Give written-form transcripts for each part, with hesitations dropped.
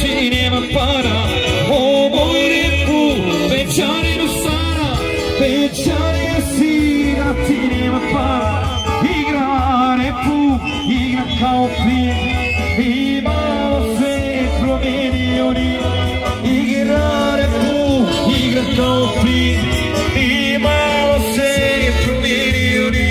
ti nema para. O moj repu, večarinu Sara, večarinu sira, ti nema para. Igra repu, igra kao plin, i malo se promijenio ni. Igra repu, igra kao plin, i malo se promijenio ni.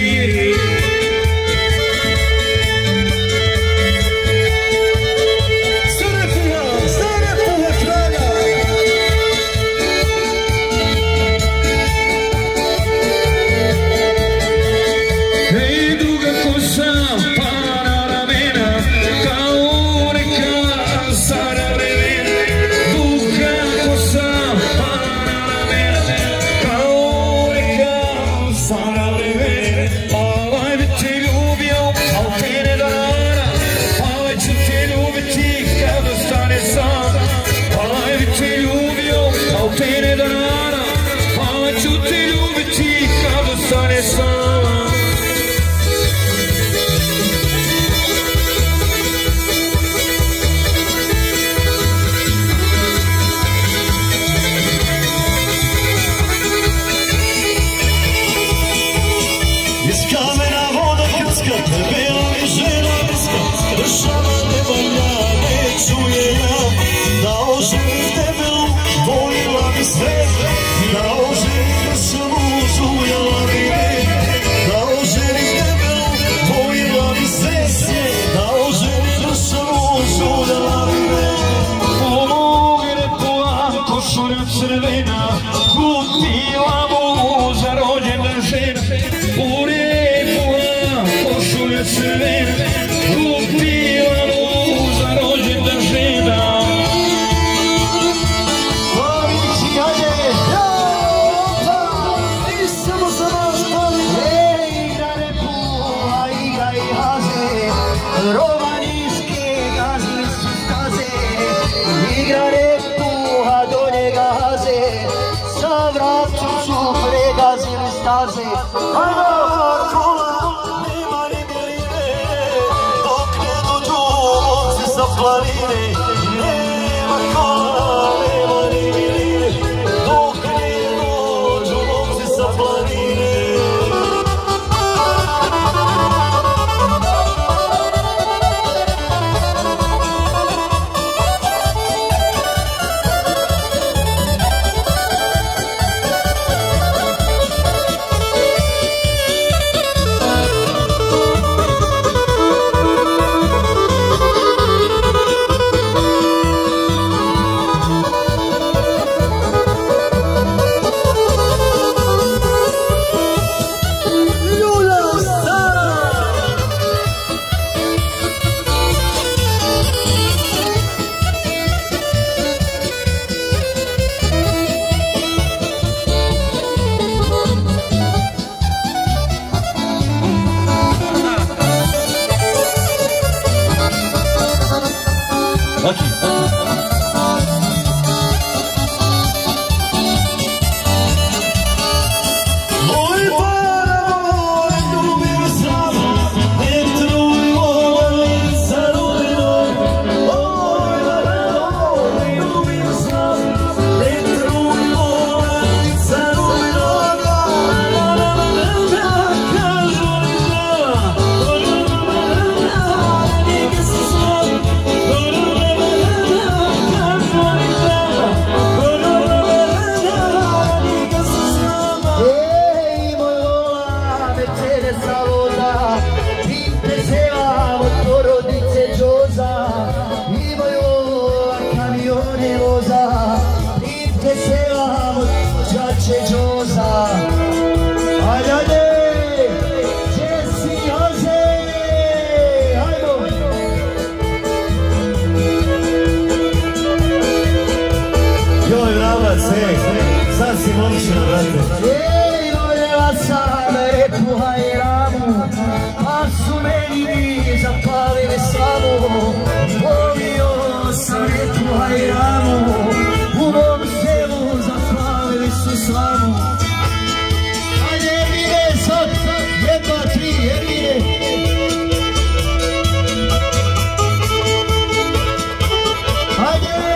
Haydi!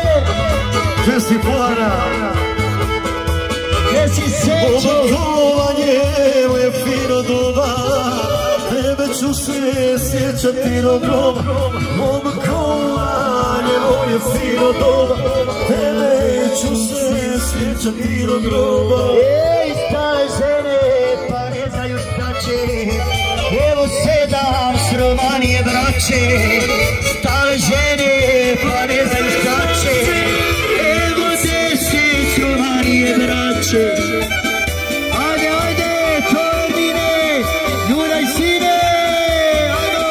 si seća? Obolovanje moje fino doba, tebe ću se sjećati do groba. Obolovanje moje fino doba, tebe ću se sjećati do groba. Ej, stare žene, pa ne znaju šta će, evo 7 s Romanije braće. Stare žene, pa ne znaju šta će, evo 10 s Romanije braće. Ajde, ajde, Tormine, Juraj sine, ajde.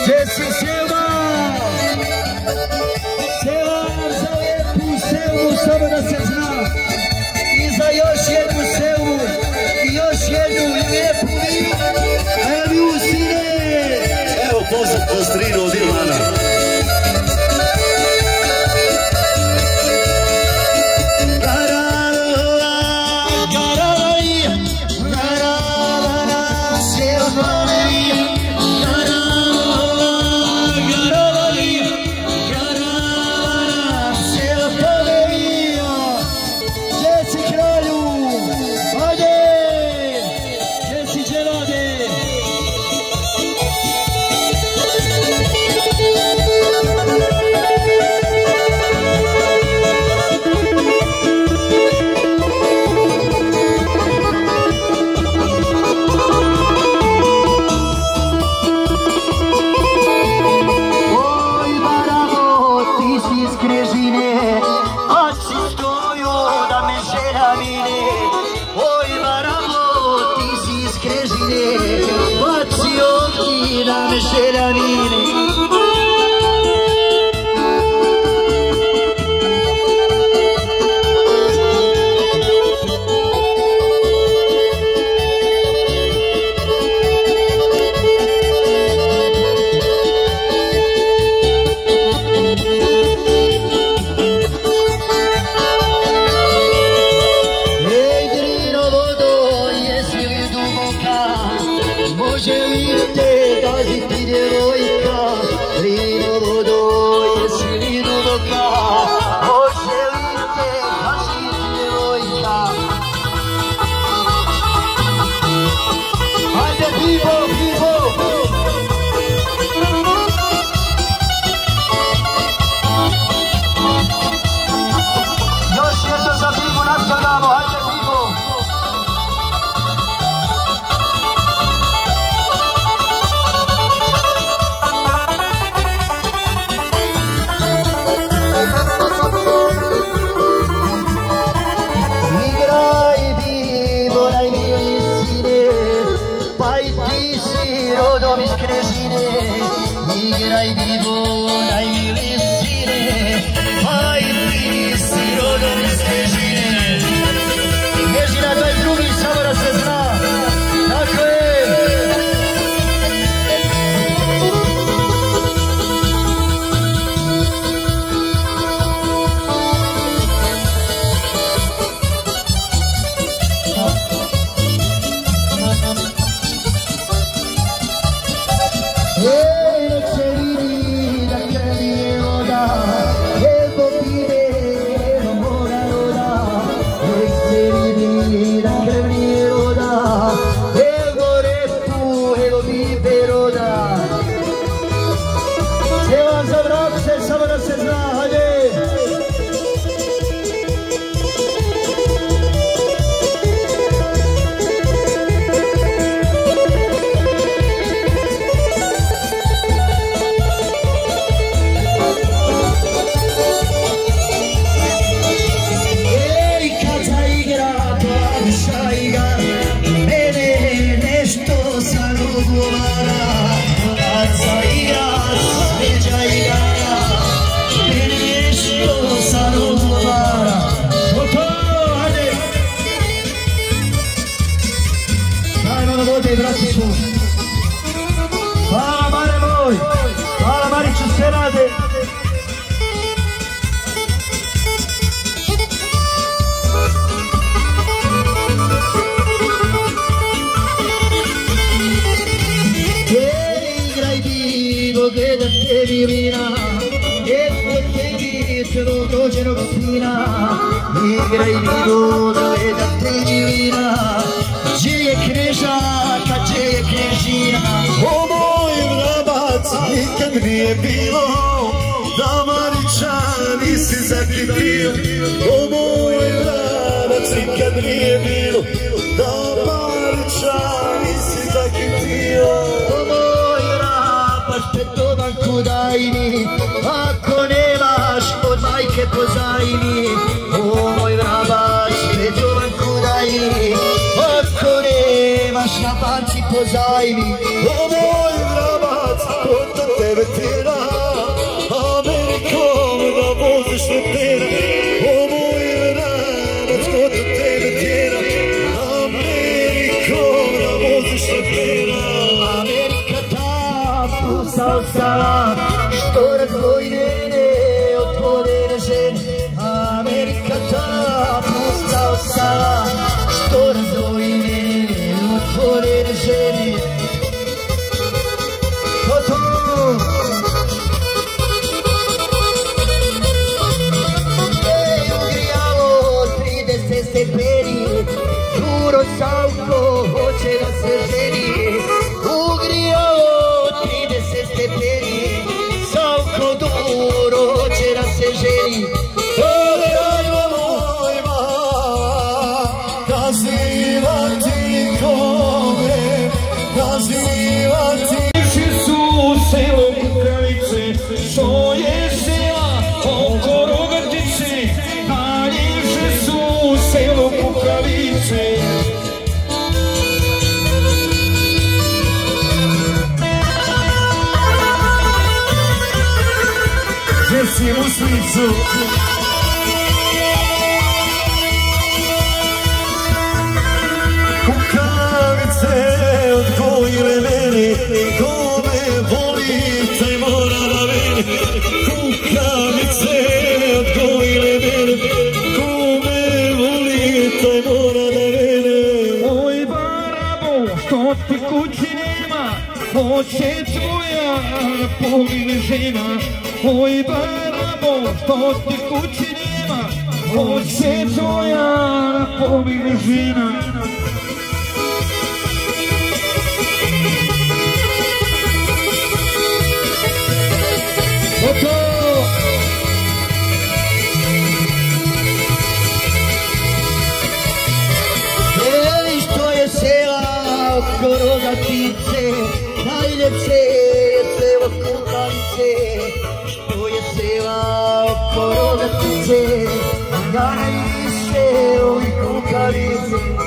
Gdje si Selma? Selma nam za lijepu Selmu, samo da se zna. I za još jednu Selmu, i još jednu lijepu Miju. Ajde, Miju sine. Evo pozdrav Kostrinu od Ilana. Može li te gaziti djevojka? idu gledati vina, gdje je knežaka, gdje je knežina. O moj vrabac, nikad nije bilo da Marića nisi zakitio. O moj vrabac, nikad nije bilo da Marića nisi zakitio. O moj vrabac, petovanku daj mi, ako nemaš od majke pozajmi. O moj vrabac, petovanku daj mi, ako nemaš na banci pozajmi. O moj vrabac, ko to tebe tjera, Amerikom da voziš letera. O moj vrabac, ko to tebe tjera, Amerikom da voziš letera. Amerika ta pusta ostala, što razvojne od tvoje žene. Amerika ta pusta ostala, što razvojne od tvoje žene. Ugrijalo 30 stepeni, Duro Savko hoće da se ženi. Ugrijalo 30 stepeni, Savko Duro hoće da se ženi. Ajmo moj mala, kaziva ti kome, kaziva ti. Selo Kukavice, što je sela oko Rogatice, najljepše su selo Kukavice. Desimo slicu. Kukavice odgojile mene, kome voli taj mora da mene. Kukavice odgojile mene, kome voli taj mora da mene. Oj barabo, što ti kući nema, hoće tvoja pogigne žena. Oj barabo, što ti kući nema, hoće tvoja pogigne žena. Ej, što je sela oko Rogatice, najljepše je selo Kukavice. Što je sela oko Rogatice, najljepše ovi Kukavice.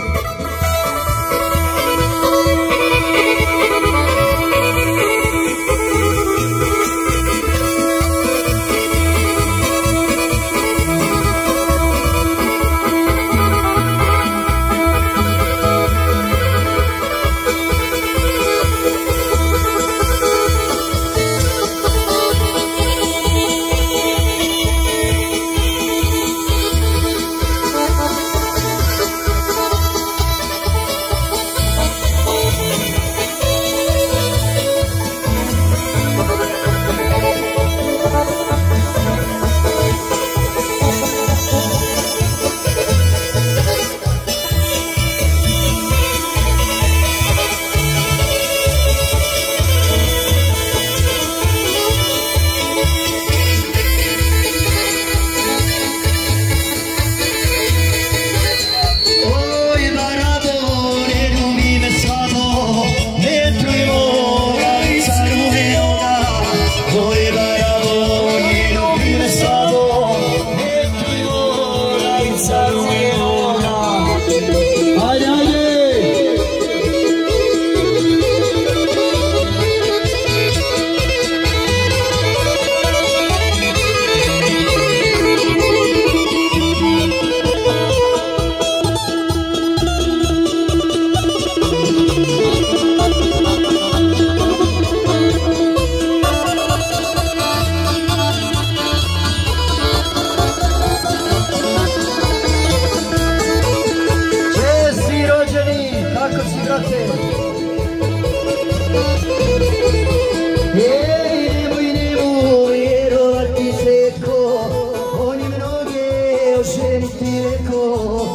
ti rekao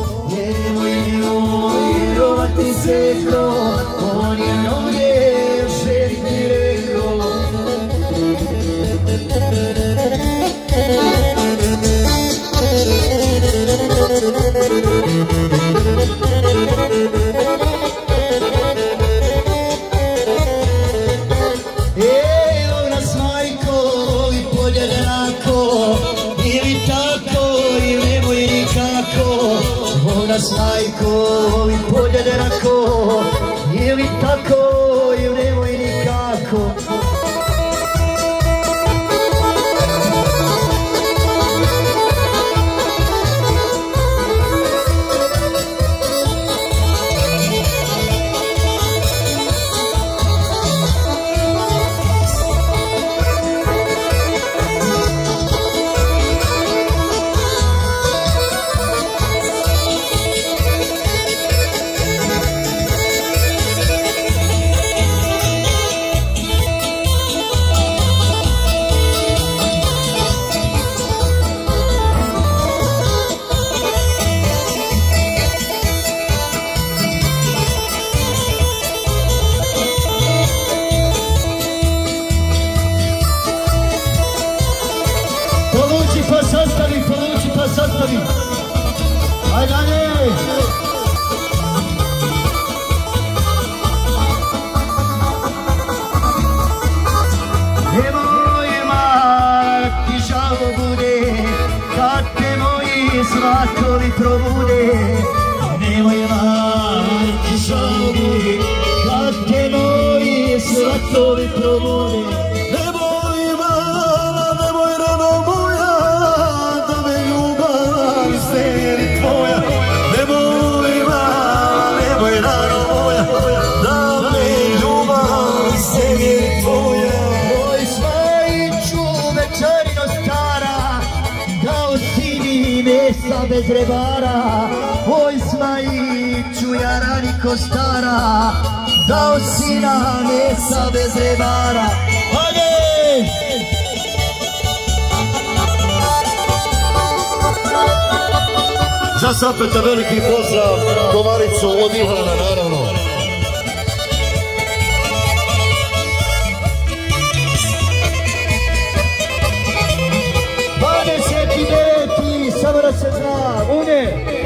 Majko, i podjednako, ili tako, ili nemoj nikako. Povuci pa sastavi. Ajde, ajde. Nemoj mak ti žao bude, kad te moji svatovi probude. Nemoj mak ti žao bude, kad te moji svatovi probude. Bez rebara, oj Smajiću Jaraniko stara, dao sina mesa bez rebara. Ajde! Za Sapeta veliki pozdrav, Komaricu od Ivana, naravno. 29. samo da se zna, une.